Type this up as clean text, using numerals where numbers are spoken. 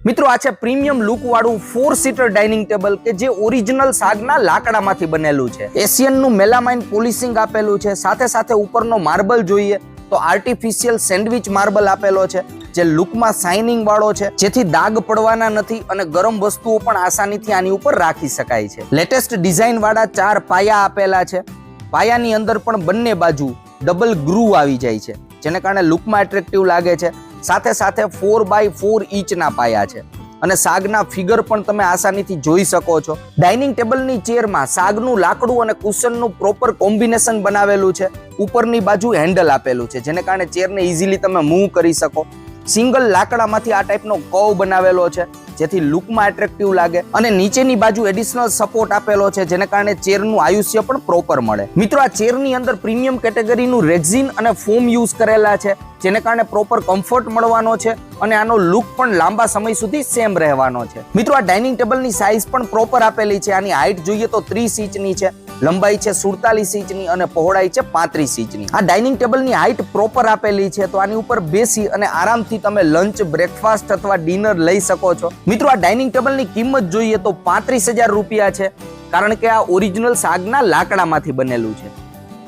મિત્રો આ છે પ્રીમિયમ લુક વાળું 4 સીટર ડાઇનિંગ ટેબલ કે જે ઓરિજિનલ સાગના લાકડામાંથી બનેલું છે। એશિયન નું મેલામાઇન પોલિશિંગ આપેલું છે, સાથે સાથે ઉપરનો માર્બલ જોઈએ તો આર્ટિફિશિયલ સેન્ડવિચ માર્બલ આપેલો છે જે લુકમાં શાઇનિંગ વાળો છે, જેથી દાગ પડવાના નથી અને ગરમ વસ્તુઓ પણ આસાનીથી આની ઉપર રાખી શકાય છે। લેટેસ્ટ ડિઝાઇન વાળા 4 પાયા આપેલા છે। પાયાની અંદર પણ બંને બાજુ ડબલ ગ્રુવ આવી જાય છે, જેને કારણે લુકમાં એટ્રેક્ટિવ લાગે છે। સાથે સાથે 4x4 ઇંચના પાયા છે અને સાગના ફિગર પણ તમે આસાનીથી જોઈ શકો છો। ડાઇનિંગ ટેબલની ચેરમાં સાગનું લાકડું અને કુશનનું પ્રોપર કોમ્બિનેશન બનાવેલું છે। ઉપરની બાજુ હેન્ડલ આપેલું છે, જેને કારણે ચેરને ઇઝીલી તમે મૂવ કરી શકો। સિંગલ લાકડામાંથી આ ટાઈપનો કર્વ બનાવેલો છે, જેથી લુકમાં એટ્રેક્ટિવ લાગે અને નીચેની બાજુ એડિશનલ સપોર્ટ આપેલો છે, જેને કારણે ચેરનું આયુષ્ય પણ પ્રોપર મળે। મિત્રો આ ચેરની અંદર પ્રીમિયમ કેટેગરીનું રેક્ઝિન અને ફોમ યુઝ કરેલા છે, જેને કારણે પ્રોપર કમ્ફર્ટ મળવાનો છે અને આનો લુક પણ લાંબા સમય સુધી સેમ રહેવાનો છે। મિત્રો આ ડાઇનિંગ ટેબલની સાઇઝ પણ પ્રોપર આપેલી છે। આની હાઇટ જોઈએ તો 30 ઇંચની છે, લંબાઈ છે 47 ઇંચની અને પહોળાઈ છે 35 ઇંચની। આ ડાઇનિંગ ટેબલની હાઇટ પ્રોપર આપેલી છે, તો આની ઉપર બેસી અને આરામથી તમે લંચ, બ્રેકફાસ્ટ અથવા ડિનર લઈ શકો છો। મિત્રો આ ડાઇનિંગ ટેબલની કિંમત જોઈએ તો 35,000 રૂપિયા છે, કારણ કે આ ઓરિજિનલ સાગના લાકડામાંથી બનેલું છે।